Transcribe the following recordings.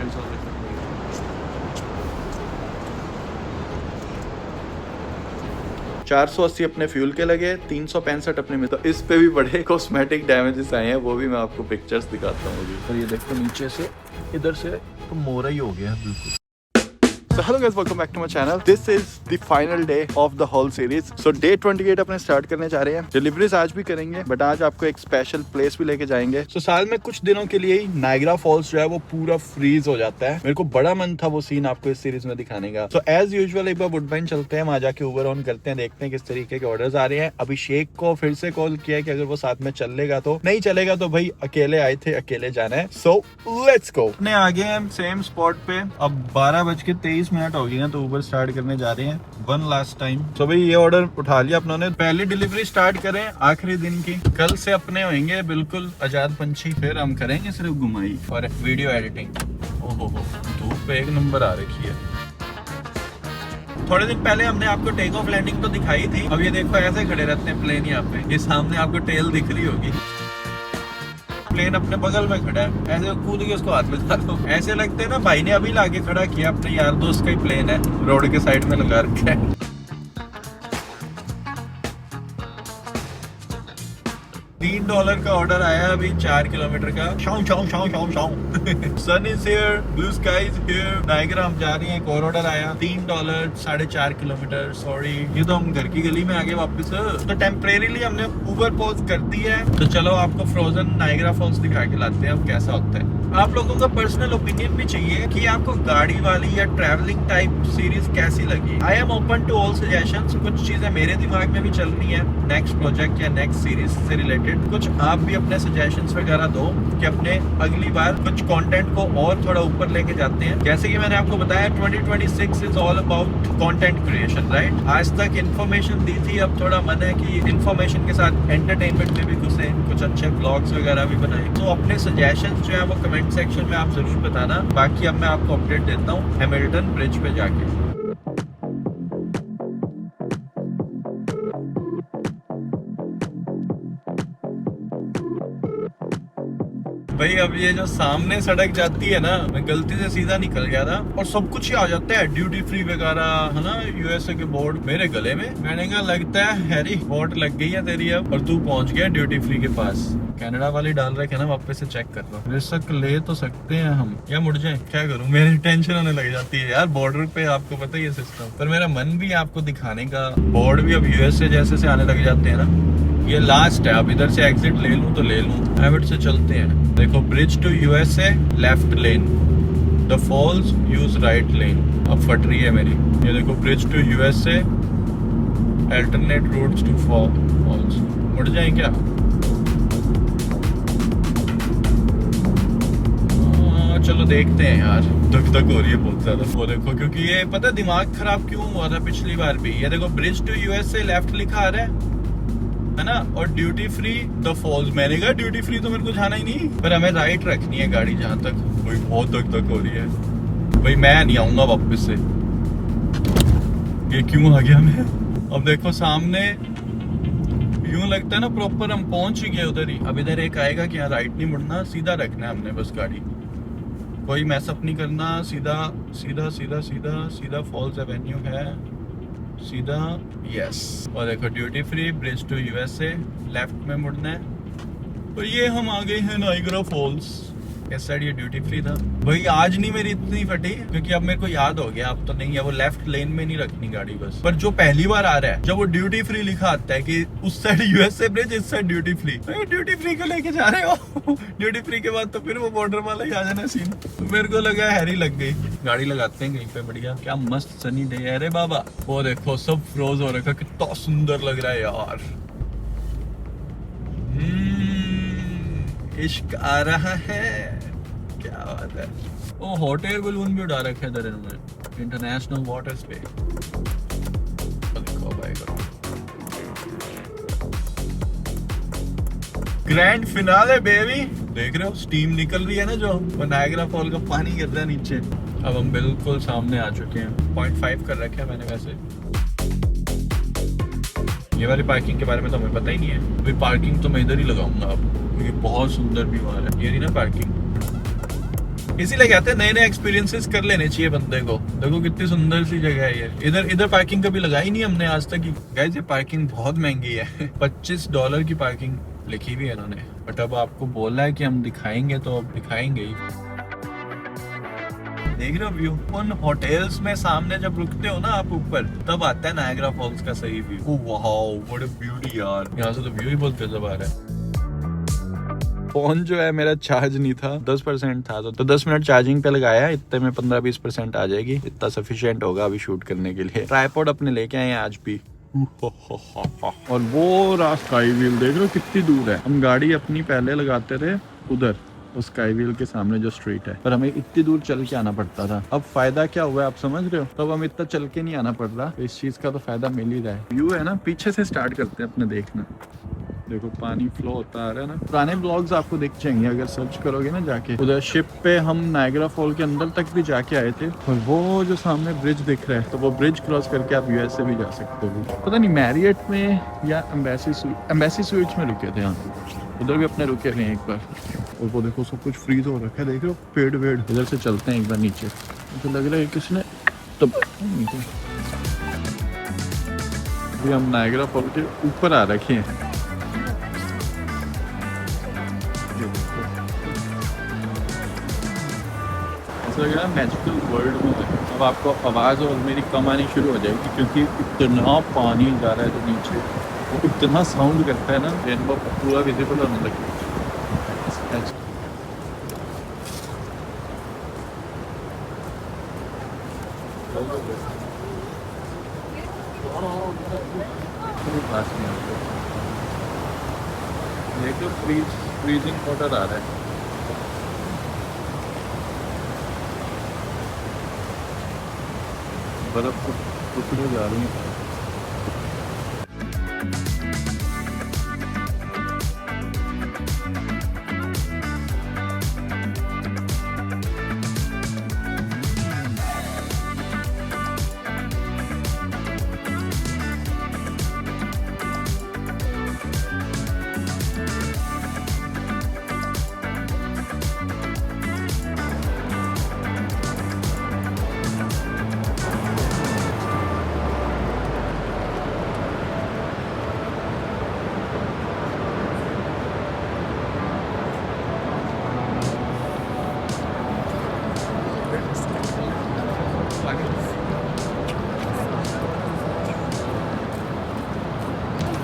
Miles और 480 अपने fuel के लगे, 365 अपने में। तो इस पे भी बड़े कॉस्मेटिक डैमेजेस आए हैं, वो भी मैं आपको पिक्चर्स दिखाता हूँ अभी। और ये देखो नीचे से इधर से तो मोरा ही हो गया है बिल्कुल। So hello guys, welcome back to my channel. This is the final day of the whole series. So day 28 अपने स्टार्ट करने जा रहे हैं। डिलीवरीज आज भी करेंगे, बट आज आपको एक स्पेशल प्लेस भी लेके जाएंगे। So साल में कुछ दिनों के लिए ही नायग्रा फॉल्स जो है वो पूरा फ्रीज हो जाता है। मेरे को बड़ा मन था वो सीन आपको इस सीरीज में दिखाने का। So एज यूजुअल एक बार वुडबाइन चलते हैं, वहां जाके उबर ऑन करते हैं, देखते हैं किस तरीके के ऑर्डर्स आ रहे हैं। अभिषेक को फिर से कॉल किया कि अगर वो साथ में चलेगा तो, नहीं चलेगा तो भाई अकेले आए थे, अकेले जाना है। So let's go। अपने आगे हैं सेम स्पॉट पे। अब 12:23 हो गई है, तो उबर स्टार्ट करने जा रहे हैं वन लास्ट टाइम। तो भाई ये ऑर्डर उठा लिया अपनों ने। पहली डिलीवरी स्टार्ट करें आखिरी दिन की। कल से अपने होंगे बिल्कुल आजाद पंछी, फिर हम करेंगे सिर्फ घुमाई और वीडियो एडिटिंग। ओहो धूप एक नंबर आ रखी है। थोड़े दिन पहले हमने आपको टेक ऑफ लैंडिंग तो दिखाई थी। अब ये देखो ऐसे खड़े रहते हैं प्लेन यहाँ पे, ये सामने आपको टेल दिख रही होगी। प्लेन अपने बगल में खड़ा है, ऐसे कूद के उसको हाथ में लगा दो। ऐसे लगते हैं ना भाई ने अभी लाके खड़ा किया, अपने यार दोस्त का ही प्लेन है, रोड के साइड में लगा रखा है। $3 का ऑर्डर आया अभी 4 किलोमीटर का। शाऊ शाऊ शाऊ शाऊ शाऊ। Sun is here, blue sky is here. Niagara हम जा रहे हैं। एक और ऑर्डर आया $3, 4.5 किलोमीटर। सॉरी, ये तो हम घर की गली में आगे वापस। तो टेम्परेरीली हमने उबर पॉज कर दी है। तो चलो आपको फ्रोजन नायग्रा फॉल्स दिखा के लाते हैं अब कैसा होता है। आप लोगों का पर्सनल ओपिनियन भी चाहिए कि आपको गाड़ी वाली या ट्रैवलिंग टाइप सीरीज कैसी लगी। I am open to all suggestions. कुछ चीजें मेरे दिमाग में भी चल रही है नेक्स्ट प्रोजेक्ट या नेक्स्ट सीरीज से रिलेटेड। कुछ आप भी अपने सजेशंस वगैरह दो कि अपने अगली बार कुछ कंटेंट को और थोड़ा ऊपर लेके जाते हैं। जैसे कि मैंने आपको बताया 2026 is all about content creation, right. आज तक इन्फॉर्मेशन दी थी, अब थोड़ा मन है कि इन्फॉर्मेशन के साथ एंटरटेनमेंट में भी घुसे, कुछ अच्छे ब्लॉग्स वगैरह भी बनाए। तो अपने सजेशंस जो है वो कमेंट सेक्शन में आप जरूर बताना। बाकी अब मैं आपको अपडेट देता हूँ हैमिल्टन ब्रिज पे जाके। भाई अब ये जो सामने सड़क जाती है ना, मैं गलती से सीधा निकल गया था और सब कुछ ही आ जाता है, ड्यूटी फ्री वगैरह है ना, यूएसए के बोर्ड मेरे गले में। मैंने कहा लगता है हैरी वोट लग गई है तेरी अब, और तू पहुंच गया ड्यूटी फ्री के पास। कनाडा वाली डाल रखे ना, वापस से चेक कर लो। रिस्क ले तो सकते हैं हम, या मुड़ जाए, क्या करूं, मेरी टेंशन होने लग जाती है यार बॉर्डर पे। आपको पता ही है सिस्टम, पर मेरा मन भी आपको दिखाने का। बोर्ड भी अब यूएसए जैसे से आने लग जाते हैं ना। ये लास्ट है, अब इधर से एग्जिट ले लूं तो ले लूं। एविट से चलते हैं। देखो bridge to USA left lane, the falls use right lane. अब फट रही है मेरी। ये देखो bridge to USA, alternate routes to falls. मुड़ जाए क्या? चलो देखते हैं यार, धक धक हो रही है बहुत ज्यादा। वो देखो, क्योंकि ये पता दिमाग खराब क्यों हुआ था पिछली बार भी। ये देखो ब्रिज टू यूएसए लेफ्ट लिखा आ रहा है ना, और ड्यूटी फ्री द फॉल्स। मैंने कहा ड्यूटी फ्री तो मेरे को जाना ही नहीं, पर हमें राइट रखनी है गाड़ी जहां तक। कोई बहुत धक धक हो रही है भाई, मैं नहीं आऊंगा वापस से। ये क्यों आ गया मैं? अब देखो सामने यूं लगता है ना प्रॉपर हम पहुंच ही गए उधर ही। अब इधर एक आएगा कि यहाँ राइट नहीं मुड़ना, सीधा रखना है हमने बस गाड़ी, कोई मैसअप नहीं करना। सीधा सीधा सीधा सीधा सीधा फॉल्स एवेन्यू है, सीधा। यस, और देखो duty free, bridge to USA, left में मुड़ना है। और ये हम आ गए हैं नायग्रा फॉल्स। इस साइड ये ड्यूटी फ्री था भाई। आज नहीं मेरी इतनी फटी, क्योंकि अब मेरे को याद हो गया, अब तो नहीं है। वो लेफ्ट लेन में नहीं रखनी गाड़ी बस। पर जो पहली बार आ रहा है, जब वो ड्यूटी फ्री लिखा आता है कि उस साइड यूएसए ब्रिज, इस side duty free, duty free को लेके जा रहे हो। ड्यूटी फ्री के बाद तो फिर वो बॉर्डर वाला ही आ जाना सीन। मेरे को लगा हैरी लग गई। गाड़ी लगाते हैं कहीं पे बढ़िया। क्या मस्त सनी डे है रे बाबा। वो देखो सब फ्रोज हो रखा, कितना सुंदर लग रहा है यार। इश्क आ रहा है, क्या बात है। ओ हॉट एयर बलून भी उड़ा रखे इधर इन्होंने, इंटरनेशनल वाटर स्पे। देखो भाई, ग्रैंड फिनाले बेबी। देख रहे हो स्टीम निकल रही है ना, जो नायग्रा फॉल का पानी गिर रहा है नीचे। अब हम बिल्कुल सामने आ चुके हैं। 0.5 कर रखे हैं मैंने वैसे। ये वाली पार्किंग के बारे में तो हमें पता ही नहीं है। अभी पार्किंग तो मैं इधर ही लगाऊंगा अब, क्योंकि बहुत सुंदर व्यू आ रहा है। ये रही ना पार्किंग। इसीलिए कहते हैं नए नए एक्सपीरियंसेस कर लेने चाहिए बंदे को। देखो कितनी सुंदर सी जगह है ये। इधर इधर पार्किंग कभी लगाई नहीं हमने आज तक। गाइस ये पार्किंग बहुत महंगी है। $25 की पार्किंग लिखी हुई है इन्होंने, बट अब आपको बोला है कि हम दिखाएंगे तो अब दिखाएंगे ही। देख रहे हो व्यू? उन होटल्स में सामने जब रुकते हो ना आप ऊपर, तब आता है नायग्रा फॉल्स का सही view. Wow what a beauty यार, यहाँ से तो व्यू ही बहुत गजब आ रहा है। फोन जो है मेरा चार्ज नहीं था, 10% था, तो 10 मिनट चार्जिंग पे लगाया। इतने में 15-20% आ जाएगी, इतना सफिशिएंट होगा अभी शूट करने के लिए। ट्राइपॉड अपने लेके आए हैं आज भी। और वो रहा स्काई व्हील, देख लो कितनी दूर है। हम गाड़ी अपनी पहले लगाते थे उधर उस स्काई व्हील के सामने जो स्ट्रीट है, पर हमें इतनी दूर चल के आना पड़ता था। अब फायदा क्या हुआ है आप समझ रहे हो? तब हम इतना चल के नहीं आना पड़ रहा, तो इस चीज का तो फायदा मिल ही रहा है। व्यू है ना, पीछे से स्टार्ट करते हैं अपने देखना। देखो पानी फ्लो होता आ रहा है ना। पुराने ब्लॉग्स आपको दिख जाएंगे अगर सर्च करोगे ना जाके। उधर शिप पे हम नायग्रा फॉल के अंदर तक भी जाके आए थे, और वो जो सामने ब्रिज दिख रहा है, तो वो ब्रिज क्रॉस करके आप यूएसए भी जा सकते हो। पता नहीं मैरियट में या एम्बेसी स्वीट्स में रुके थे यहाँ, उधर भी अपने रुके थे एक बार। और वो देखो सब कुछ फ्रीज हो रखा है, देख रहे हो पेड़ वेड़। इधर से चलते हैं एक बार नीचे, तो लग रहा है किसने तो हम नायग्रा फॉल के ऊपर आ रखे हैं। ऐसा लग रहा है मैजिकल वर्ल्ड में है। अब आपको आवाज़ और मेरी कम आनी शुरू हो जाएगी, क्योंकि इतना पानी जा रहा है तो नीचे वो इतना साउंड करता है ना, रेनबो पूरा विजिबल होने लगता है। देखो फ्रीजिंग वाटर आ रहा है। बर्फ टुकड़े जा रही हैं।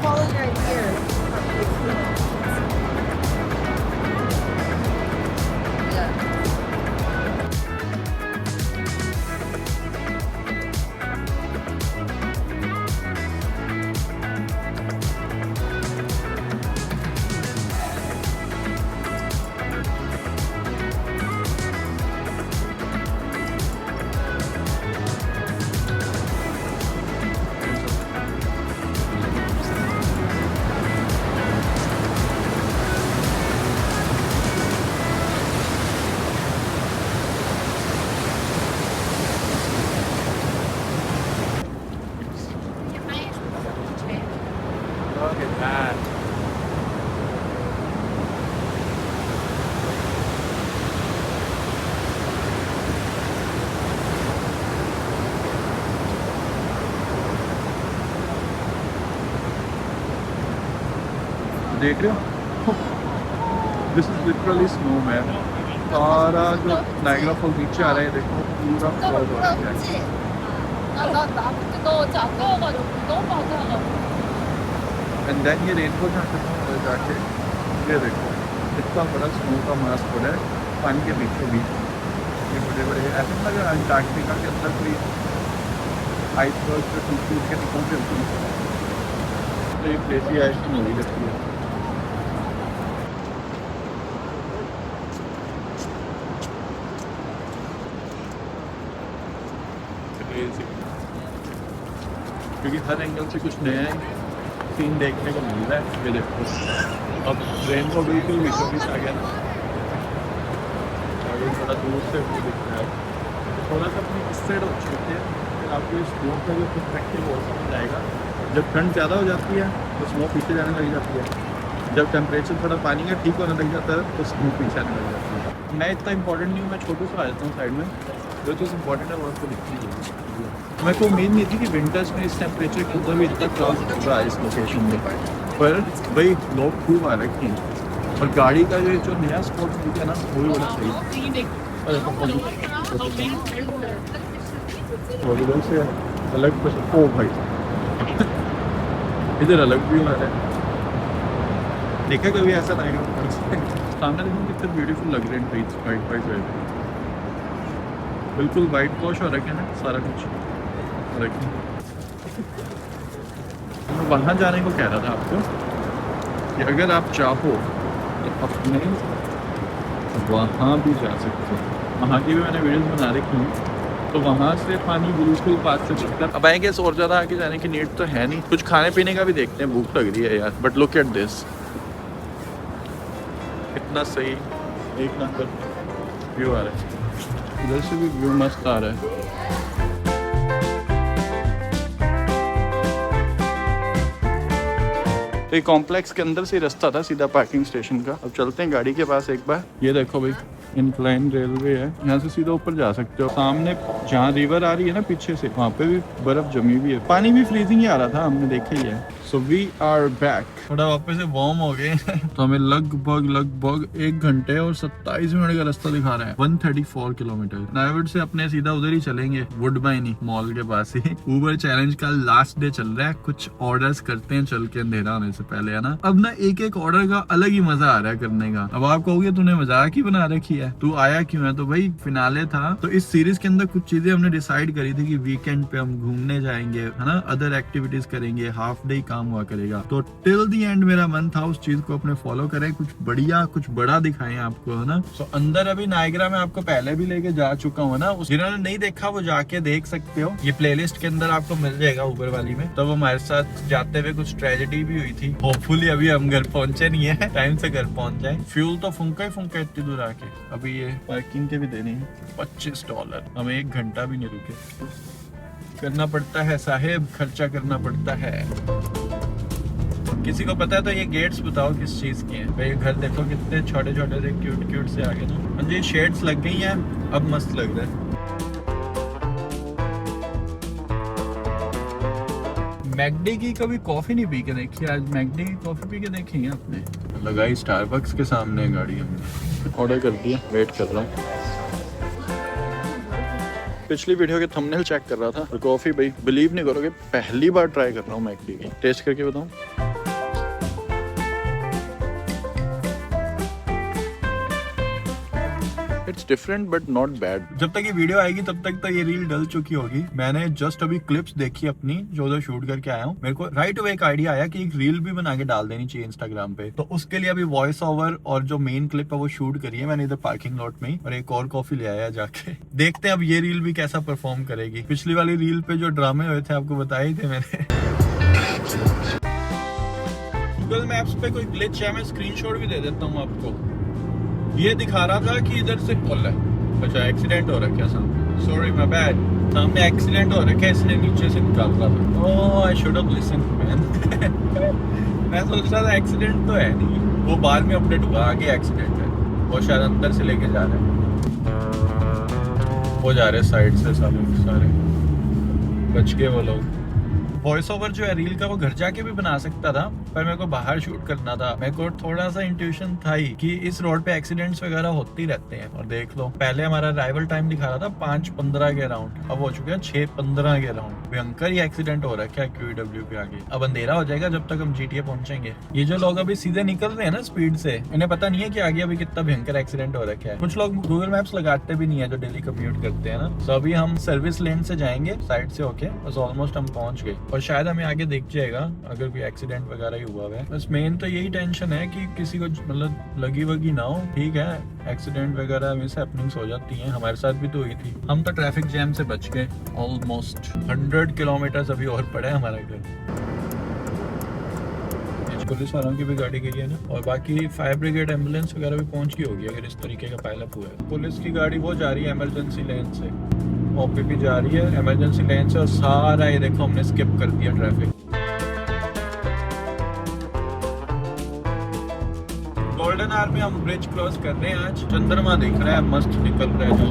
Falling right here. Yeah. Look at that. देख रहे हो? This is literally snow man. सारा जो नायग्रा फॉल नीचे आ रहा है, देखो पूरा फ्लड हो रहा है। 너 작아가지고 너무 많아가지고. एंड देन ये रेनबो जाके ये देखो इतना बड़ा स्नो का मास पड़ा है पानी के बीचों बीच। ये बड़े बड़े ऐसे लग रहा है अंटार्कटिका के अंदर कोई आइसबर्ग से टूट के निकलते होते हैं। तो ये क्रेजी ऐसी मूवी लगती है। क्योंकि हर एंगल से कुछ नया सीन देखने को मिल रहा है। ये देखो अब ट्रेन को बिल्कुल बीचों बीच आ गया ना, आगे थोड़ा दूर से व्यू दिख रहा है। तो थोड़ा सा अपनी इस साइड हो चुके हैं, फिर आपको इस स्नो का जो परस्पेक्टिव वो समझ आएगा। जब ठंड ज़्यादा हो जाती है तो स्नो पीछे जाने लग जाती है, जब टेम्परेचर थोड़ा पानी का ठीक होने लग जाता है तो स्मूथ पीछे आने लग जाती है। मैं इतना इंपॉर्टेंट नहीं हूँ, मैं छोटू सा आ जाता हूँ साइड में, जो चीज़ इंपॉर्टेंट है वो आपको दिखती है। मेरे को उम्मीद नहीं थी कि विंटर्स में इस टेम्परेचर के अंदर भी इतना क्राउड होगा इस लोकेशन में, पर भाई लोग खूब आ रखे हैं। और गाड़ी का जो नया स्पॉट मिल गया ना वो भी बड़ा सही है। से अलग ओ भाई इधर अलग व्यू आ रहा है, देखा कभी ऐसा नाइट सामने देखो कितने ब्यूटीफुल लग रहे हैं ट्रीज, वाइट वाइट वाइट, बिल्कुल वाइट वॉश हो रखे ना सारा कुछ रखें। मैं वहाँ जाने को कह रहा था आपको कि अगर आप चाहो तो अपने वहाँ भी जा सकते हो, वहाँ की भी मैंने वीडियोस बना रखी हैं, तो वहाँ से पानी बिल्कुल पास से चलता है। अब आएंगे और ज़्यादा आगे जाने की नीड तो है नहीं, कुछ खाने पीने का भी देखते हैं, भूख लग रही है यार। बट लुक एट दिस, इतना सही एक नंबर व्यू आ रहा है, इधर से भी व्यू मस्त आ रहा है। तो ये कॉम्प्लेक्स के अंदर से रास्ता था सीधा पार्किंग स्टेशन का। अब चलते हैं गाड़ी के पास एक बार। ये देखो भाई इंक्लाइन रेलवे है, यहाँ से सीधा ऊपर जा सकते हो। सामने जहाँ रिवर आ रही है ना पीछे से, वहाँ पे भी बर्फ जमी हुई है, पानी भी फ्रीजिंग ही आ रहा था, हमने देखा ही है। सो वी आर बैक, थोड़ा वापस से वार्म हो गए तो हमें लगभग 1 घंटे और 27 मिनट का रास्ता दिखा रहा है, 134 किलोमीटर। नाइवर्ड से अपने सीधा उधर ही चलेंगे, वुडबाइनी मॉल के पास ही। उबर चैलेंज का लास्ट डे चल रहा है, कुछ ऑर्डर्स करते हैं चल के अंधेरा होने से पहले, है ना। अब ना एक ऑर्डर का अलग ही मजा आ रहा है करने का। अब आप कहोगे तूने मजाक ही बना रखी है, तू आया क्यों है? तो भाई फिनाले था, तो इस सीरीज के अंदर कुछ चीजें हमने डिसाइड करी थी कि वीकेंड पे हम घूमने जाएंगे, है ना, अदर एक्टिविटीज करेंगे, हाफ डे काम हुआ करेगा। तो टिल दी एंड मेरा मन था उस चीज को अपने फॉलो करें, कुछ बढ़िया कुछ बड़ा दिखाएं आपको, है ना। सो अंदर अभी नायग्रा में आपको पहले भी लेके जा चुका हूँ ना, जिन्होंने नहीं देखा वो जाके देख सकते हो, ये प्लेलिस्ट के अंदर आपको मिल जाएगा उबर वाली में। तो हमारे साथ जाते हुए कुछ ट्रेजेडी भी हुई थी, होपफुली अभी हम घर पहुंचे नहीं है, टाइम से घर पहुंच जाए। फ्यूल तो फुंका ही फुंका इतनी दूर आके। अभी ये पार्किंग के भी देने हैं $25, हमें 1 घंटा भी नहीं रुके। करना पड़ता है साहेब, खर्चा करना पड़ता है। किसी को पता है तो ये गेट्स बताओ किस चीज के हैं। भाई घर देखो कितने छोटे छोटे से क्यूट से आगे ना। हाँ जी, शेड्स लग गई हैं, अब मस्त लग रहा है। मैकडी की कभी कॉफी नहीं पी के देखी, आज मैकडी की कॉफी पी के देखेंगे अपने। लगाई स्टारबक्स के सामने गाड़ी, हमने ऑर्डर कर दिया, वेट कर रहा हूँ। पिछली वीडियो के थंबनेल चेक कर रहा था और कॉफी भाई बिलीव नहीं करोगे पहली बार ट्राई कर रहा हूँ मैकडी की, टेस्ट करके बताऊँ। It's different but not bad. जब तक ये वीडियो आएगी तब तक तो ये रील डल चुकी होगी। मैंने जस्ट अभी क्लिप्स देखी अपनी जो उधर शूट करके आया हूँ। मेरे को राइट अवे एक आइडिया आया कि एक रील भी बना के डाल देनी चाहिए इंस्टाग्राम पे। तो उसके लिए अभी वॉइस ओवर और जो मेन क्लिप है वो शूट करी है मैंने इधर पार्किंग लॉट में ही, और एक और कॉफी ले आया जाके। देखते हैं अब ये रील भी कैसा परफॉर्म करेगी। पिछली वाली रील पे जो ड्रामे हुए थे आपको बताए ही थे मैंने। गूगल मैप्स पे कोई ग्लिच है, मैं स्क्रीनशॉट भी दे देता हूँ आपको। ये दिखा रहा था कि इधर से पुल है, अच्छा एक्सीडेंट हो रखा है सामने, सॉरी माय बैड, सामने एक्सीडेंट हो रखा है इसलिए नीचे से निकाल रहा था। Oh I should have listened man. मैं सोच रहा था एक्सीडेंट तो है नहीं, वो बाद में अपडेट हुआ आगे एक्सीडेंट है, वो शायद अंदर से लेके जा रहे हैं, वो जा रहे साइड से सारे बच गए वो लोग। वॉइस ओवर जो है रील का वो घर जाके भी बना सकता था, पर मेरे को बाहर शूट करना था। मेरे को थोड़ा सा इंट्यूशन था ही कि इस रोड पे एक्सीडेंट्स वगैरह होते ही रहते हैं। और देख लो पहले हमारा अराइवल टाइम दिखा रहा था 5:15 के अराउंड, अब हो चुके हैं 6:15 के अराउंड। भयंकर ही एक्सीडेंट हो रखा है QEW पे आगे। अब अंधेरा हो जाएगा जब तक हम GTA पहुंचेंगे। ये जो लोग अभी सीधे निकल रहे हैं ना स्पीड से, इन्हें पता नहीं है कि आगे अभी कितना भयंकर एक्सीडेंट हो रखा है। कुछ लोग गूगल मैप्स लगाते भी नहीं है जो डेली कम्यूट करते हैं ना। तो अभी हम सर्विस लेन से जाएंगे साइड से होके, बस ऑलमोस्ट हम पहुंच गए। और शायद हमें आगे दिख जाएगा अगर कोई एक्सीडेंट वगैरह ही हुआ है। बस मेन तो यही टेंशन है कि किसी को मतलब लगी वगी ना हो। ठीक है, एक्सीडेंट वगैरह मिस हैपनिंग्स हो जाती हैं, हमारे साथ भी तो हुई थी। हम तो ट्रैफिक जैम से बच गए। ऑलमोस्ट 100 किलोमीटर अभी और पड़ा है हमारा घर। पुलिस वालों की भी गाड़ी गई है ना, और बाकी फायर ब्रिगेड एम्बुलेंस वगैरह भी पहुंच गई होगी अगर इस तरीके का पायलअप हुआ है। पुलिस की गाड़ी वो जा रही है इमरजेंसी लेन से, OPP जा रही है इमरजेंसी लेन से, और सारा ये देखो हमने स्किप कर दिया ट्रैफिक। मीनार में हम ब्रिज क्रॉस कर रहे हैं आज। चंद्रमा दिख रहा है, मस्त निकल रहा है जो।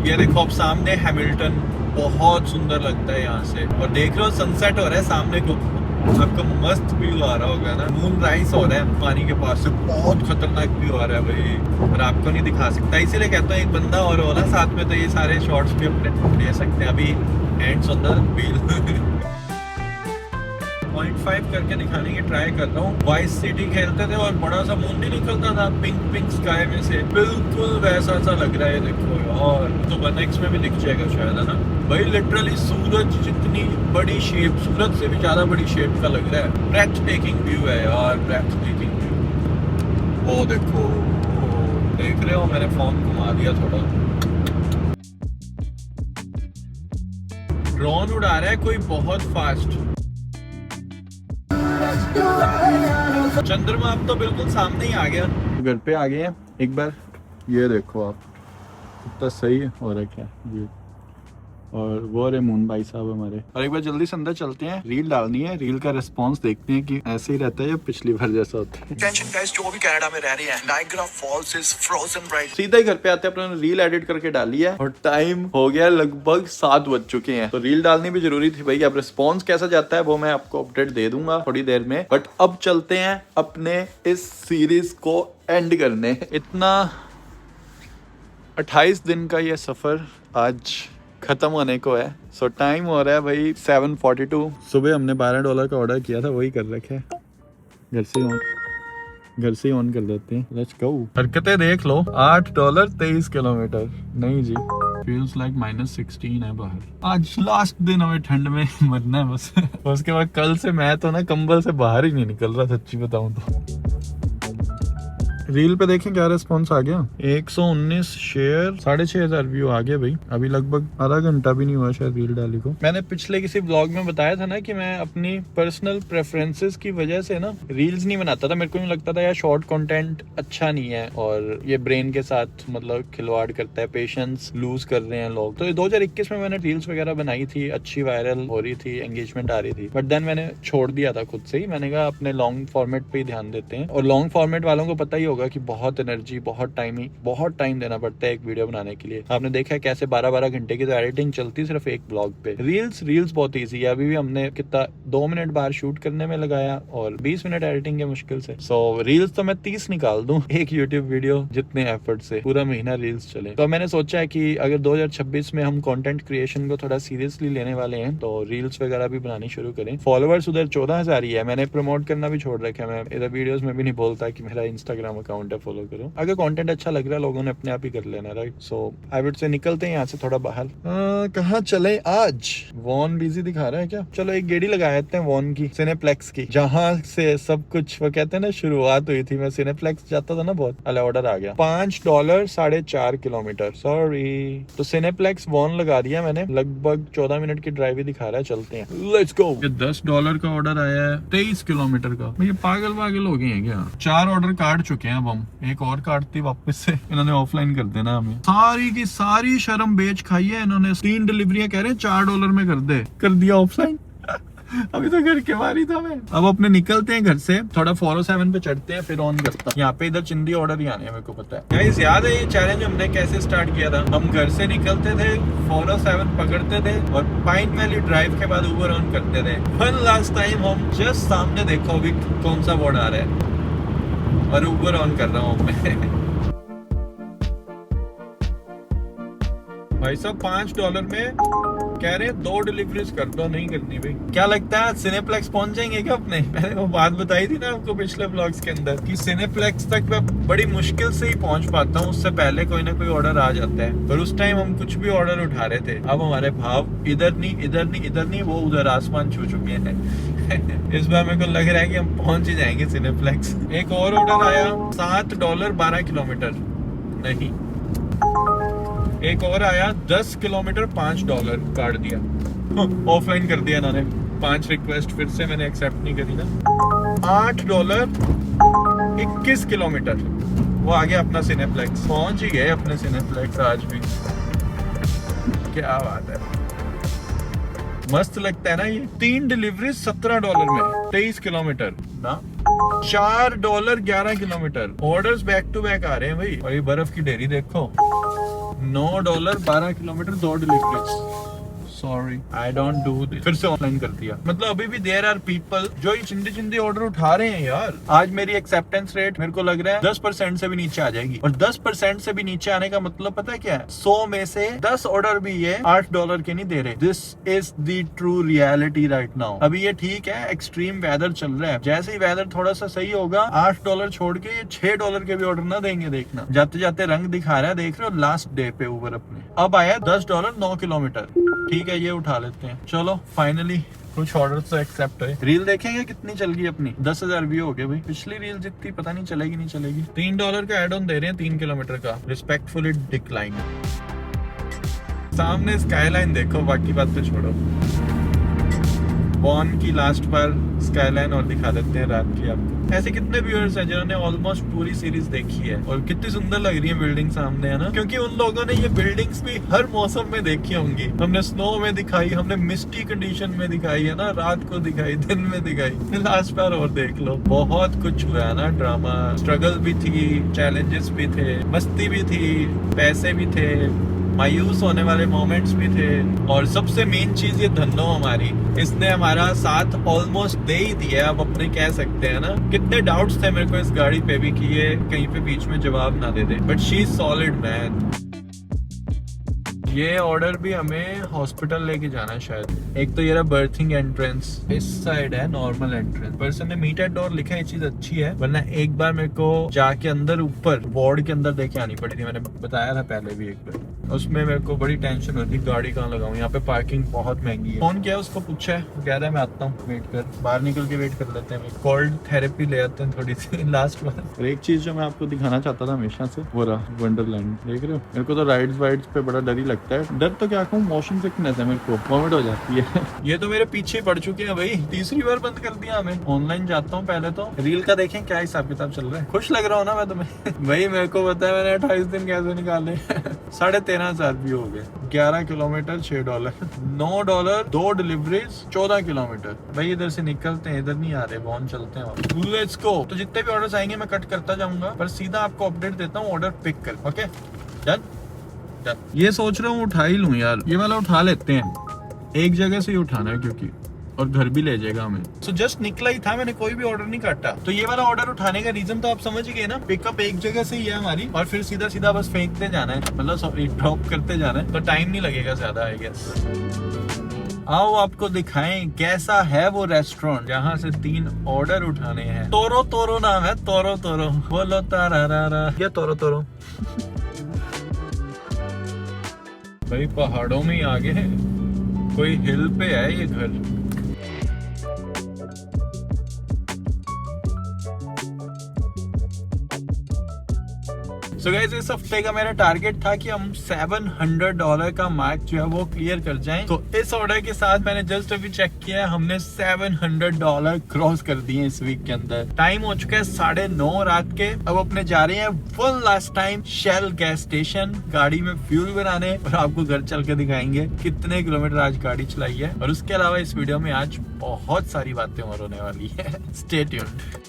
ये देखो अब सामने हैमिल्टन, बहुत सुंदर लगता है यहाँ से। और देख रहे हो सनसेट हो रहा है सामने को, आपको मस्त व्यू आ रहा होगा ना। मून राइज हो रहा है पानी के पास से, बहुत खतरनाक व्यू आ रहा है भाई, और आपको नहीं दिखा सकता। इसीलिए कहता हूँ एक बंदा और हो ना साथ में, तो ये सारे शॉट्स भी अपने ले सकते हैं। अभी हैंड्स ऑन द व्हील 0.5 करके दिखाने की ट्राई कर रहा हूँ। वाइस सिटी खेलते थे और बड़ा सा मून नहीं निकलता था पिंक पिंक स्काई में से, बिल्कुल वैसा सा लग रहा है। देखो यार, तो 1x में भी दिख जाएगा शायद, है ना भाई। लिटरली सूरज जितनी बड़ी शेप, सूरज से भी ज्यादा बड़ी शेप का लग रहा है। ब्रेथ टेकिंग व्यू है यार, ब्रेथ टेकिंग व्यू। वो देखो, देख रहे हो, मैंने फोन घुमा दिया थोड़ा। ड्रोन उड़ा रहा है कोई बहुत फास्ट। चंद्रमा अब तो बिल्कुल सामने ही आ गया। घर पे आ गए हैं एक बार। ये देखो आप, कितना सही हो रखा है ये। और वो रहे मून भाई साहब हमारे। और एक बार जल्दी से अंदर चलते हैं, रील डालनी है। रील का रिस्पांस देखते हैं कि ऐसे ही रहता है या पिछली बार जैसा होता है। टेंशन गाइस, जो भी कनाडा में रह रहे हैं, Niagara false is frozen right. सीधा ही घर पे आते हैं, अपने रील एडिट करके डाली है और टाइम हो गया लगभग 7 बज चुके हैं। तो रील डालनी भी जरूरी थी भाई। अब रिस्पांस कैसा जाता है वो मैं आपको अपडेट दे दूंगा थोड़ी देर में। बट अब चलते हैं अपने इस सीरीज को एंड करने। इतना 28 दिन का ये सफर आज खत्म होने को है। सो टाइम हो रहा है भाई 7:42। सुबह हमने $12 का ऑर्डर किया था, वही कर रखे। घर से ऑन कर देते हैं। Let's go. हरकतें देख लो, $8 23 किलोमीटर। नहीं जी, फील्स लाइक -16 है बाहर। आज लास्ट दिन हमें ठंड में मरना है बस। उसके बाद कल से मैं तो ना कंबल से बाहर ही नहीं निकल रहा, सच्ची बताऊं तो। रील पे देखें क्या रिस्पॉन्स आ गया। 119 शेयर, 6500 व्यू आ गया भाई। अभी लगभग आधा घंटा भी नहीं हुआ शायद रील डाली को। मैंने पिछले किसी ब्लॉग में बताया था ना कि मैं अपनी पर्सनल प्रेफरेंसेस की वजह से ना रील्स नहीं बनाता था। मेरे को नहीं लगता था यार शॉर्ट कंटेंट अच्छा नहीं है और ये ब्रेन के साथ मतलब खिलवाड़ करता है, पेशेंस लूज कर रहे हैं लोग। तो 2021 में मैंने रील्स वगैरह बनाई थी, अच्छी वायरल हो रही थी, एंगेजमेंट आ रही थी। बट देन मैंने छोड़ दिया था खुद से ही। मैंने कहा अपने लॉन्ग फॉर्मेट पे ही ध्यान देते हैं। और लॉन्ग फॉर्मेट वालों को पता ही होगा कि बहुत एनर्जी, बहुत टाइम देना पड़ता है एक वीडियो बनाने के लिए। आपने देखा है कैसे 12-12 घंटे की तो एडिटिंग चलती सिर्फ एक ब्लॉग पे। रील्स बहुत इजी है। अभी भी हमने कितना 2 मिनट बाहर शूट करने में लगाया और 20 मिनट एडिटिंग के मुश्किल से। सो रील्स तो मैं 30 निकाल दूं एक यूट्यूब वीडियो जितने एफर्ट से, पूरा महीना रील्स चले। तो मैंने सोचा है कि अगर 2026 में हम कंटेंट क्रिएशन को थोड़ा सीरियसली लेने वाले हैं तो रील्स वगैरह भी बनानी शुरू करें। फॉलोअर्स उधर 14,000 ही है। मैंने प्रमोट करना भी छोड़ रखा है। मैं इधर वीडियोस में भी नहीं बोलता कि मेरा इंस्टाग्राम अकाउंट है, फॉलो करो। अगर कंटेंट अच्छा लग रहा है लोगों ने अपने आप ही कर लेना, right. So I would say निकलते हैं यहाँ से थोड़ा बाहर। कहाँ चले आज? वॉन बिजी दिखा रहा है क्या? चलो एक गेड़ी लगा देते हैं वॉन की, सिनेप्लेक्स की, जहाँ से सब कुछ वो कहते हैं ना शुरुआत हुई थी। मैं सिनेप्लेक्स जाता था ना बहुत। अले ऑर्डर आ गया। $5 4.5 किलोमीटर, सॉरी। तो सिनेप्लेक्स वॉन लगा दिया मैंने। लगभग 14 मिनट की ड्राइव ही दिखा रहा है। चलते हैं, लेट्स गो। ये $10 का ऑर्डर आया है 23 किलोमीटर का। ये पागल हो गए हैं क्या? 4 ऑर्डर काट चुके हैं अब हम। एक और काटती वापस से इन्होंने ऑफलाइन कर देना हमें। सारी की सारी शर्म बेच खाई है इन्होंने। 3 डिलीवरियां कह रहे हैं $4 में कर दिया ऑफलाइन। अभी तो घर के बाहर ही था मैं। अब अपने निकलते हैं घर से, थोड़ा 407 पे चढ़ते हैं, फिर ऑन करता। यहाँ पे इधर चिंदी ऑर्डर ही आने हैं, मेरे को पता है। गाइस याद है ये चैलेंज हमने कैसे स्टार्ट किया था? हम घर से निकलते थे, 407 पकड़ते थे और पाइन वैली ड्राइव के बाद ऊबर ऑन करते थे। वन लास्ट टाइम हम जस्ट सामने देखो अभी कौन सा बोर्ड आ रहा है और ऊबर ऑन कर रहा हूँ मैं। भाई साहब $5 में कह रहे हैं 2 डिलीवरीज कर दो। नहीं करनी भाई। क्या लगता है सिनेप्लेक्स पहुंच जाएंगे क्या अपने? मैंने वो बात बताई थी ना आपको पिछले ब्लॉग्स के अंदर कि सिनेप्लेक्स तक मैं बड़ी मुश्किल से ही पहुंच पाता हूँ। उससे पहले कोई ना कोई ऑर्डर आ जाता है। पर उस टाइम हम कुछ भी ऑर्डर उठा रहे थे। अब हमारे भाव इधर नहीं वो उधर आसमान छू चुके हैं। इस बार मेरे को लग रहा है कि हम पहुंच ही जाएंगे सिनेप्लेक्स। एक और ऑर्डर आया $7 12 किलोमीटर। नहीं, एक और आया 10 किलोमीटर $5 काट दिया। ऑफलाइन कर दिया इन्होंने। 5 रिक्वेस्ट फिर से मैंने एक्सेप्ट नहीं करी ना। $8 21 किलोमीटर। वो आ गया अपना सिनेप्लेक्स। पहुंच ही गए अपने सिनेप्लेक्स आज भी। क्या बात है, मस्त लगता है ना ये। 3 डिलीवरी $17 में 23 किलोमीटर ना। $4 11 kilometre. Orders back to back आ रहे हैं भाई। और ये बर्फ की ढेरी देखो, $9 12 kilometre 2 deliveries. Sorry I don't do this. फिर से ऑनलाइन कर दिया। मतलब अभी भी देयर आर पीपल जो ये चिंदी चिंदी ऑर्डर उठा रहे हैं यार। आज मेरी एक्सेप्टेंस रेट मेरे को लग रहा है 10% से भी नीचे आ जाएगी। और 10% से भी नीचे आने का मतलब पता है क्या है? 100 में से 10 ऑर्डर भी ये $8 के नहीं दे रहे। This is the true reality right now. अभी ये ठीक है, एक्सट्रीम वेदर चल रहा है। जैसे ही वेदर थोड़ा सा सही होगा, $8 छोड़ के ये $6 के भी ऑर्डर ना देंगे। देखना, जाते जाते रंग दिखा रहा है, देख रहे हो लास्ट डे पे ऊबर अपने। अब आया $10 9 किलोमीटर। ठीक है, ये उठा लेते हैं। चलो फाइनली कुछ ऑर्डर तो एक्सेप्ट है। रील देखेंगे कितनी चल गई अपनी? 10,000 व्यू हो गए भाई। पिछली रील जितनी पता नहीं चलेगी नहीं चलेगी। $3 का एड ऑन दे रहे हैं 3 किलोमीटर का। Respectfully decline. सामने स्काईलाइन देखो, बाकी बात तो छोड़ो। बॉर्न की लास्ट बार स्काईलाइन और दिखा देते हैं रात की आपको। ऐसे कितने व्यूअर्स हैं जिन्होंने ऑलमोस्ट पूरी सीरीज देखी है और कितनी सुंदर लग रही है बिल्डिंग सामने, है ना? क्योंकि उन लोगों ने ये बिल्डिंग्स भी हर मौसम में देखी होंगी। हमने स्नो में दिखाई, हमने मिस्टी कंडीशन में दिखाई है ना, रात को दिखाई, दिन में दिखाई। लास्ट बार और देख लो, बहुत कुछ हुआ है ना। ड्रामा, स्ट्रगल भी थी, चैलेंजेस भी थे, मस्ती भी थी, पैसे भी थे, मायूस होने वाले मोमेंट्स भी थे। और सबसे मेन चीज ये धन्नो हमारी, इसने हमारा साथ ऑलमोस्ट दे ही दिया। अब अपने कह सकते हैं ना, कितने डाउट्स थे मेरे को इस गाड़ी पे भी कि ये कहीं पे बीच में जवाब ना दे दे, but she is solid man. ये ऑर्डर भी हमें हॉस्पिटल लेके जाना है शायद। एक तो ये रहा बर्थिंग एंट्रेंस, इस साइड है नॉर्मल एंट्रेंस। पर्सन ने मीट एट डोर लिखा है, ये चीज अच्छी है। वरना एक बार मेरे को जाके अंदर ऊपर वार्ड के अंदर देखे आनी पड़ी थी। मैंने बताया था पहले भी एक बार। उसमें मेरे को बड़ी टेंशन होती, गाड़ी कहाँ लगाऊं, यहाँ पे पार्किंग बहुत महंगी है। फोन किया उसको, पूछा है, वो कह रहा है मैं आता हूँ, वेट कर। बाहर निकल के वेट कर लेते हैं, कोल्ड थेरेपी ले आते हैं थोड़ी सी लास्ट बार। और एक चीज जो मैं आपको दिखाना चाहता था हमेशा से, वो रहा वंडरलैंड। देख रहे हो, मेरे को तो राइड्स वाइड्स पे बड़ा डर ही लगता है। डर तो क्या कहूँ, मोशन सिकनेस है, मेरे को वॉमिट हो जाती है। ये तो मेरे पीछे पड़ चुके हैं भाई, तीसरी बार बंद कर दिया हमें। ऑनलाइन जाता हूँ पहले तो। रील का देखें क्या हिसाब किताब चल रहा है। खुश लग रहा हूँ ना मैं तुम्हें? भाई मेरे को पता है मैंने 28 दिन कैसे निकाले। 13,500 भी हो गए। 11 किलोमीटर $6, $9 2 डिलीवरीज 14 किलोमीटर। भाई इधर से निकलते हैं, इधर नहीं आ रहे, बॉन चलते हैं। Let's go. तो जितने भी ऑर्डर्स आएंगे मैं कट करता जाऊंगा, पर सीधा आपको अपडेट देता हूँ ऑर्डर पिक कर। Okay done. ये सोच रहा हूँ उठा ही लूं यार, ये वाला उठा लेते हैं। एक जगह से ही उठाना है क्योंकि, और घर भी ले जाएगा हमें। सो जस्ट निकला ही था, मैंने कोई भी ऑर्डर नहीं काटा। तो ये वाला ऑर्डर उठाने का रीजन तो आप समझ गए ना। पिकअप एक जगह से ही है हमारी, और फिर सीधा सीधा बस फेंकते जाना है, मतलब सॉरी ड्रॉप करते जाना है। तो टाइम नहीं लगेगा ज्यादा आई गेस। आओ आपको दिखाएं कैसा है वो रेस्टोरेंट जहाँ से 3 ऑर्डर उठाने हैं। तोरो तोरो नाम है, तोरो तोरो। बोलो तारा, ये तोरो तोरो। भाई पहाड़ों में ही आगे है, कोई हिल पे है ये घर। So guys, इस हफ्ते का मेरा टारगेट था कि हम $700 का मार्क जो है वो क्लियर कर जाएं। तो इस ऑर्डर के साथ मैंने जस्ट अभी चेक किया, हमने $700 क्रॉस कर दिए इस वीक के अंदर। टाइम हो चुका है 9:30 रात के। अब अपने जा रहे हैं one last time shell gas station, गाड़ी में फ्यूल भराने, और आपको घर चल के दिखाएंगे कितने किलोमीटर आज गाड़ी चलाई है। और उसके अलावा इस वीडियो में आज बहुत सारी बातें और होने वाली है। Stay tuned.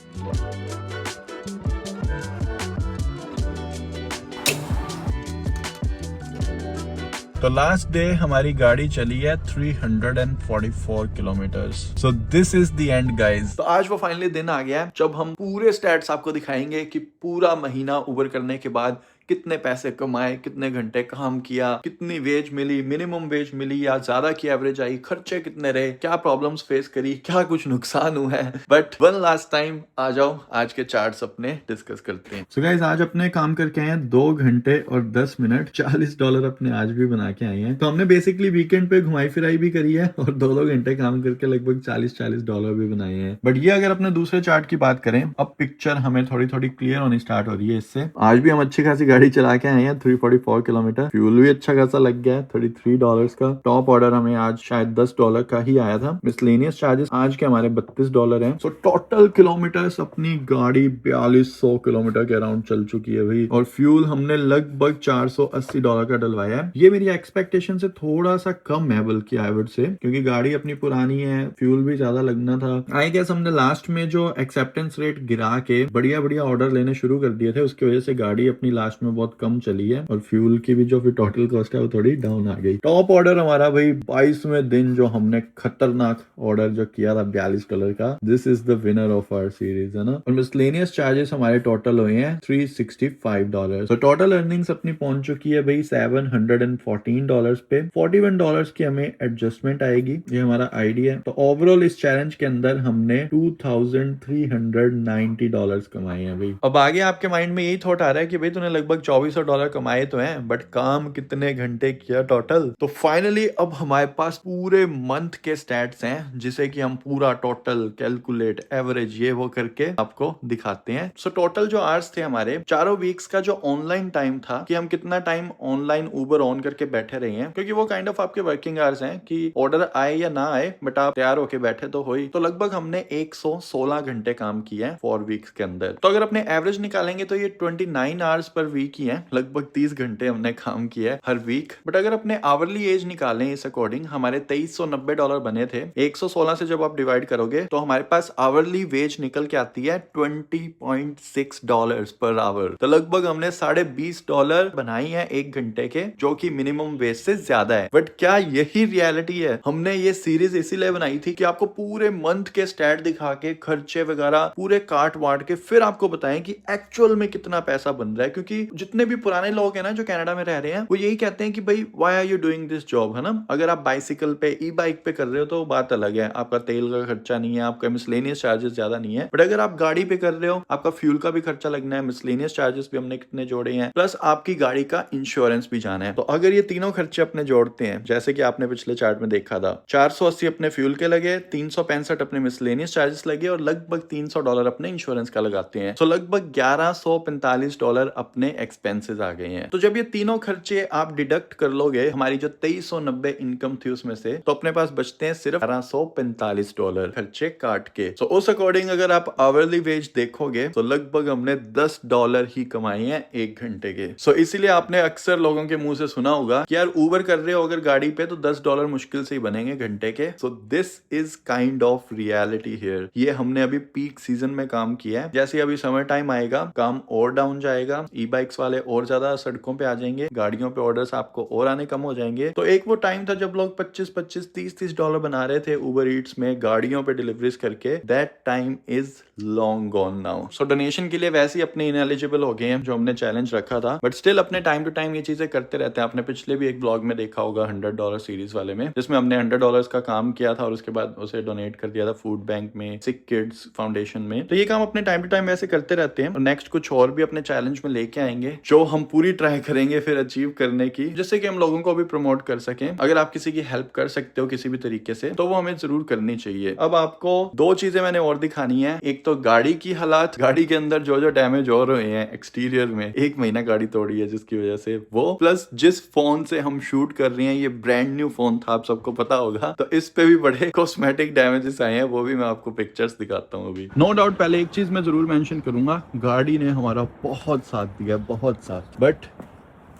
तो लास्ट डे हमारी गाड़ी चली है 344 kilometre. So this is the end guys. तो आज वो फाइनली दिन आ गया है जब हम पूरे स्टैट्स आपको दिखाएंगे कि पूरा महीना उबर करने के बाद कितने पैसे कमाए, कितने घंटे काम किया, कितनी वेज मिली, मिनिमम वेज मिली या ज्यादा की एवरेज आई, खर्चे कितने रहे, क्या प्रॉब्लम्स फेस करी, क्या कुछ नुकसान हुआ है। बट वन लास्ट टाइम आ जाओ, आज के चार्ट्स अपने डिस्कस करते हैं। सो गाइस, आज अपने काम करके आए हैं 2 घंटे और 10 मिनट, $40 अपने आज भी बना के आए हैं। तो हमने बेसिकली वीकेंड पे घुमाई फिराई भी करी है और 2 घंटे काम करके लगभग $40 भी बनाए हैं। बट ये अगर अपने दूसरे चार्ट की बात करें, अब पिक्चर हमें थोड़ी थोड़ी क्लियर होनी स्टार्ट हो रही है इससे। आज भी हम अच्छी खासी गाड़ी गाड़ी चला के आए हैं 344 किलोमीटर। फ्यूल भी अच्छा खासा लग गया है, $33 का। टॉप ऑर्डर हमें आज शायद $10 का ही आया था। मिसलेनियस चार्जेस आज के हमारे $32 हैं। सो टोटल किलोमीटर्स अपनी गाड़ी 4200 किलोमीटर के अराउंड चल चुकी है भाई, और फ्यूल हमने लगभग $480 का डलवाया है। ये मेरी एक्सपेक्टेशन से थोड़ा सा कम है बल्कि आई वुड से, क्योंकि गाड़ी अपनी पुरानी है, फ्यूल भी ज्यादा लगना था। आई गेस हमने लास्ट में जो एक्सेप्टेंस रेट गिरा के बढ़िया बढ़िया ऑर्डर लेने शुरू कर दिए थे, उसकी वजह से गाड़ी अपनी लास्ट में बहुत कम चली है, और फ्यूल की भी जो फिर टोटल कॉस्ट है वो थोड़ी डाउन आ गई। टॉप ऑर्डर हमारा भाई 22वें दिन जो हमने खतरनाक ऑर्डर जो किया था $42 का, this is the winner of our series, है ना। और मिसलेनियस चार्जेस हमारे टोटल हुए हैं $365। तो टोटल अर्निंग्स अपनी पहुंच चुकी है भाई $714 पे। $41 की हमें एडजस्टमेंट आएगी, ये हमारा आइडिया है। तो ओवरऑल इस चैलेंज के अंदर हमने $2390 कमाए हैं भाई। अब आगे आपके माइंड में यही थॉट आ रहा है कि भाई तूने लगभग $2400 कमाए तो हैं, बट काम कितने घंटे किया टोटल। तो फाइनली अब हमारे पास पूरे मंथ के स्टैट्स हैं, जिसे कि हम पूरा टोटल कैलकुलेट एवरेज ये वो करके आपको दिखाते हैं। सो टोटल जो आवर्स थे हमारे चारों वीक्स का, जो ऑनलाइन टाइम था कि हम कितना टाइम ऑनलाइन उबर ऑन करके बैठे रहे हैं, क्योंकि वो काइंड ऑफ आपके वर्किंग आवर्स हैं कि ऑर्डर आए या ना आए बट आप तैयार होके बैठे तो हो ही। तो लगभग हमने 116 घंटे काम किया है 4 वीक्स के अंदर। तो अगर अपने एवरेज निकालेंगे तो ये 29 आवर्स पर वीक ही है, लगभग 30 घंटे हमने काम किया है हर वीक। बट अगर अपने आवरली एज निकालें इस अकॉर्डिंग, हमारे $2390 बने थे। 116 से जब आप डिवाइड करोगे तो हमारे पास आवरली वेज निकल के आती है $20.6 पर आवर। तो लगभग हमने $20.5 बनाई है 1 घंटे के, जो कि मिनिमम वेज से ज्यादा है। बट क्या यही रियलिटी है? हमने ये सीरीज इसीलिए बनाई थी कि आपको पूरे मंथ के स्टैट दिखा के, खर्चे वगैरह पूरे काट वाट के फिर आपको बताएं कि एक्चुअल में कितना पैसा बन रहा है। क्योंकि जितने भी पुराने लोग हैं ना जो कनाडा में रह रहे हैं, वो यही कहते हैं कि भाई why are you doing this job, है ना। अगर आप बाइसिकल पे, ई बाइक पे कर रहे हो तो बात अलग है, आपका तेल का खर्चा नहीं है, आपका मिसलेनियस चार्जेस ज्यादा नहीं है। बट अगर आप गाड़ी पे कर रहे हो, आपका फ्यूल का भी खर्चा लगना है, मिसलेनियस चार्जेस भी हमने कितने जोड़े हैं, प्लस आपकी गाड़ी का इंश्योरेंस भी जाना है। तो अगर ये तीनों खर्चे अपने जोड़ते हैं, जैसे कि आपने पिछले चार्ट में देखा था, 480 अपने फ्यूल के लगे, 365 अपने मिसलेनियस चार्जेस लगे, और लगभग $300 अपने इंश्योरेंस का लगाते हैं। तो लगभग $1145 अपने एक्सपेंसेस आ गए हैं। तो जब ये तीनों खर्चे आप डिडक्ट कर लोगे, हमारी जो 2390 इनकम थी उसमें से, तो अपने पास बचते हैं सिर्फ $1145 खर्चे काट के। तो उस अकॉर्डिंग अगर आप आवरली वेज देखोगे तो लगभग हमने $10 ही कमाए हैं 1 घंटे के। सो इसीलिए आपने अक्सर लोगों के मुंह से सुना होगा कि यार ऊबर कर रहे हो अगर गाड़ी पे तो $10 मुश्किल से ही बनेंगे घंटे के। So this is kind of reality here. ये हमने अभी पीक सीजन में काम किया है। जैसे अभी समर टाइम आएगा, काम और डाउन जाएगा, ई बाइक्स वाले और ज्यादा सड़कों पे आ जाएंगे, गाड़ियों पे ऑर्डर्स आपको और आने कम हो जाएंगे। तो एक वो टाइम था जब लोग 25-25, $30-30 बना रहे थे उबर ईट्स में गाड़ियों पे डिलीवरीज करके। That time is long gone now. So donation के लिए वैसे ही अपने इनएलिजिबल हो गए हैं जो हमने चैलेंज रखा था, बट स्टिल अपने टाइम टू टाइम ये चीजें करते रहते हैं। आपने पिछले भी एक ब्लॉग में देखा होगा $100 सीरीज वाले में, जिसमें हमने $100 का काम किया था और उसके बाद उसे डोनेट कर दिया था फूड बैंक में, सिक किड्स फाउंडेशन में। तो ये काम अपने टाइम टू टाइम वैसे करते रहते हैं, और नेक्स्ट कुछ और भी अपने चैलेंज में लेके आएंगे जो हम पूरी ट्राई करेंगे फिर अचीव करने की, जिससे कि हम लोगों को भी प्रमोट कर सकें। अगर आप किसी की हेल्प कर सकते हो किसी भी तरीके से तो वो हमें जरूर करनी चाहिए। अब आपको 2 चीजें मैंने और दिखानी है। एक तो गाड़ी की हालात, गाड़ी के अंदर जो जो डैमेज हो रहे हैं एक्सटीरियर में, 1 महीना गाड़ी तोड़ी है जिसकी वजह से वो, प्लस जिस फोन से हम शूट कर रहे हैं, ये ब्रांड न्यू फोन था, आप सबको पता होगा, तो इस पे भी बड़े कॉस्मेटिक डैमेजेस आए हैं, वो भी मैं आपको पिक्चर्स दिखाता हूँ अभी। नो डाउट पहले एक चीज मैं जरूर मेंशन करूंगा, गाड़ी ने हमारा बहुत साथ दिया, बहुत साथ। बट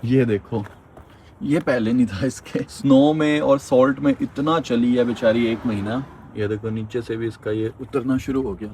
ये देखो, ये पहले नहीं था, इसके स्नो में और सॉल्ट में इतना चली है बेचारी 1 महीना। ये देखो नीचे से भी इसका ये उतरना शुरू हो गया।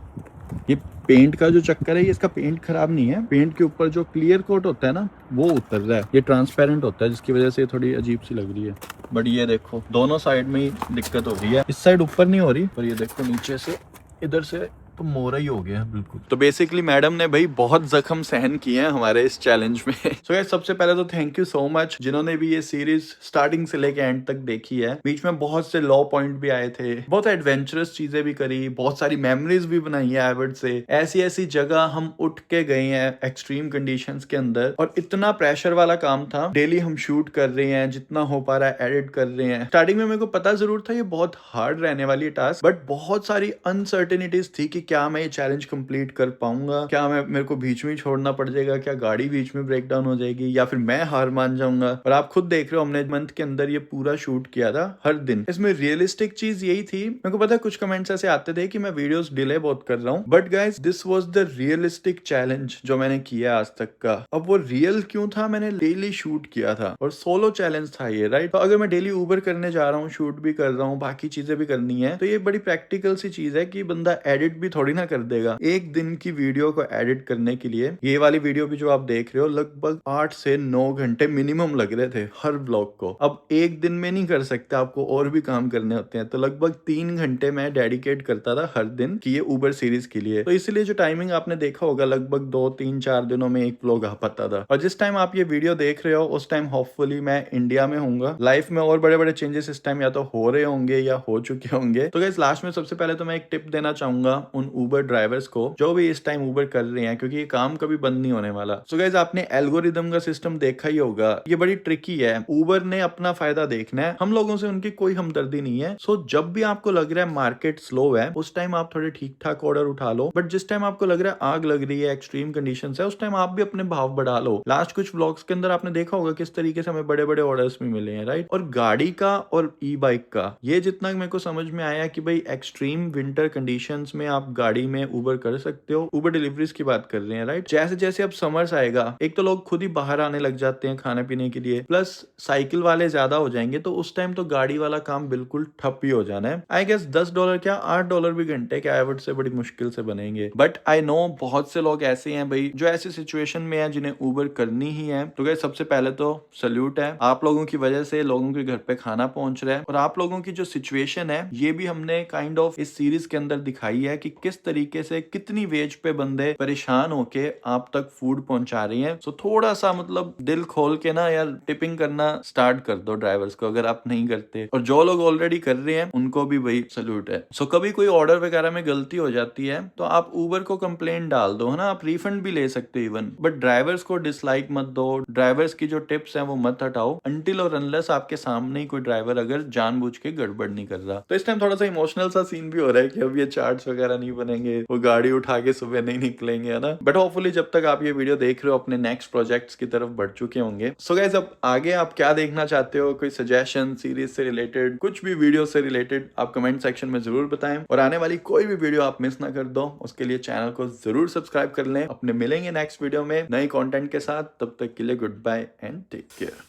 ये पेंट का जो चक्कर है, ये इसका पेंट खराब नहीं है, पेंट के ऊपर जो क्लियर कोट होता है ना वो उतर रहा है, ये ट्रांसपेरेंट होता है जिसकी वजह से थोड़ी अजीब सी लग रही है। बट ये देखो दोनों साइड में ही दिक्कत हो रही है, इस साइड ऊपर नहीं हो रही, पर ये देखो नीचे से इधर से तो मोरा ही हो गया बिल्कुल। तो बेसिकली मैडम ने भाई बहुत जख्म सहन किए हैं हमारे इस चैलेंज में। सो गाइस सबसे पहले तो थैंक यू सो मच जिन्होंने भी ये सीरीज स्टार्टिंग से लेके एंड तक देखी है। बीच में बहुत से लो पॉइंट भी आए थे, बहुत एडवेंचरस चीजें भी करी, बहुत सारी मेमोरीज भी बनाई है एवर्ड से। ऐसी ऐसी जगह हम उठ के गए हैं एक्सट्रीम कंडीशंस के अंदर, और इतना प्रेशर वाला काम था। डेली हम शूट कर रहे हैं, जितना हो पा रहा है एडिट कर रहे हैं। स्टार्टिंग में मेरे को पता जरूर था ये बहुत हार्ड रहने वाली टास्क, बट बहुत सारी अनसर्टेनिटीज थी कि क्या मैं ये चैलेंज कंप्लीट कर पाऊंगा, क्या मैं मेरे को बीच में छोड़ना पड़ जाएगा, क्या गाड़ी बीच में ब्रेक डाउन हो जाएगी या फिर मैं हार मान जाऊंगा। और आप खुद देख रहे हो हमने मंथ के अंदर ये पूरा शूट किया था हर दिन। इसमें रियलिस्टिक चीज यही थी, मेरे को पता है कुछ कमेंट्स ऐसे आते थे कि मैं वीडियोस डिले बहुत कर रहा हूँ, but guys this was the realistic challenge जो मैंने किया आज तक का। अब वो रियल क्यों था, मैंने डेली शूट किया था और सोलो चैलेंज था ये, राइट। तो अगर मैं डेली ऊबर करने जा रहा हूँ, शूट भी कर रहा हूँ, बाकी चीजें भी करनी है, तो ये बड़ी प्रैक्टिकल सी चीज है कि बंदा एडिट भी थोड़ी ना कर देगा। एक दिन की वीडियो को एडिट करने के लिए ये वाली वीडियो भी जो आप देख रहे हो लगभग 8 से 9 घंटे मिनिमम लग रहे थे हर ब्लॉग को। अब एक दिन में नहीं कर सकते, आपको और भी काम करने होते हैं, तो लगभग 3 घंटे मैं डेडिकेट करता था हर दिन कि ये ऊबर सीरीज के लिए। तो इसलिए जो टाइमिंग आपने देखा होगा लगभग 2-3-4 दिनों में एक व्लॉग आ पाता था। और जिस टाइम आप ये वीडियो देख रहे हो उस टाइम होपफुली मैं इंडिया में हूँ। लाइफ में और बड़े बड़े चेंजेस इस टाइम या तो हो रहे होंगे या हो चुके होंगे। तो गाइस लास्ट में सबसे पहले तो मैं एक टिप देना चाहूंगा उन ऊबर ड्राइवर्स को जो भी इस टाइम ऊबर कर रहे हैं, क्योंकि ये काम कभी बंद नहीं होने वाला। सो गाइस आपने एल्गोरिदम का सिस्टम देखा ही होगा, ये बड़ी ट्रिकी है। ऊबर ने अपना फायदा देखना है, हम लोगों से उनकी कोई हमदर्दी नहीं है। सो जब भी आपको लग रहा है मार्केट स्लो है उस टाइम आप थोड़े ठीक ठाक ऑर्डर उठा लो, बट जिस टाइम आपको लग रहा है आग लग रही है, एक्सट्रीम कंडीशंस है, उस टाइम आप भी अपने भाव बढ़ा लो। लास्ट कुछ व्लॉग्स के अंदर आपने देखा होगा किस तरीके से हमें बड़े बड़े ऑर्डर्स भी मिले हैं, राइट। और गाड़ी का और ई बाइक का ये जितना मेरे को समझ में आया कि भाई एक्सट्रीम विंटर कंडीशंस में आप गाड़ी में ऊबर कर सकते हो। ऊबर डिलीवरीज की बात कर रहे हैं, राइट। जैसे जैसे अब समर्स आएगा एक तो लोग खुद ही बाहर आने लग जाते हैं खाने पीने के लिए, प्लस साइकिल वाले ज्यादा हो जाएंगे, तो उस टाइम तो गाड़ी वाला काम बिल्कुल ठप ही हो जाना है। आई गेस $10 क्या $8 भी घंटे के एवरेज से बड़ी मुश्किल से बनेंगे। बट आई नो बहुत से लोग ऐसे हैं भाई जो ऐसी सिचुएशन में है जिन्हें ऊबर करनी ही है। तो गाइस सबसे पहले तो सल्यूट है, आप लोगों की वजह से लोगों के घर पे खाना पहुंच रहा है। और आप लोगों की जो सिचुएशन है ये भी हमने काइंड ऑफ इस सीरीज के अंदर दिखाई है कि किस तरीके से कितनी वेज पे बंदे परेशान होके आप तक फूड पहुंचा रही हैं। सो थोड़ा सा मतलब दिल खोल के ना यार टिपिंग करना स्टार्ट कर दो ड्राइवर्स को, अगर आप नहीं करते। और जो लोग ऑलरेडी कर रहे हैं उनको भी भाई सल्यूट है। सो कभी कोई ऑर्डर वगैरह में गलती हो जाती है तो आप ऊबर को कंप्लेंट डाल दो, है ना, आप रिफंड भी ले सकते हो इवन, बट ड्राइवर्स को डिसलाइक मत दो, ड्राइवर्स की जो टिप्स हैं वो मत हटाओ अनटिल और अनलेस आपके सामने ही कोई ड्राइवर अगर जानबूझ के गड़बड़ नहीं कर रहा। तो इस टाइम थोड़ा सा इमोशनल सा सीन भी हो रहा है कि अब ये चार्ट्स वगैरह नहीं बनेंगे, वो गाड़ी उठा के सुबह नहीं निकलेंगे, है ना। बट होपफुली जब तक आप ये वीडियो देख रहे हो अपने नेक्स्ट प्रोजेक्ट्स की तरफ बढ़ चुके होंगे। सो गाइस अब आगे आप क्या देखना चाहते हो, कोई सजेशन सीरीज से रिलेटेड, कुछ भी वीडियो से रिलेटेड, आप कमेंट सेक्शन में जरूर बताएं। और आने वाली कोई भी वीडियो आप मिस ना कर दो उसके लिए चैनल को जरूर सब्सक्राइब कर लें। अपने मिलेंगे नेक्स्ट वीडियो में नए कंटेंट के साथ, तब तक के लिए goodbye and take care.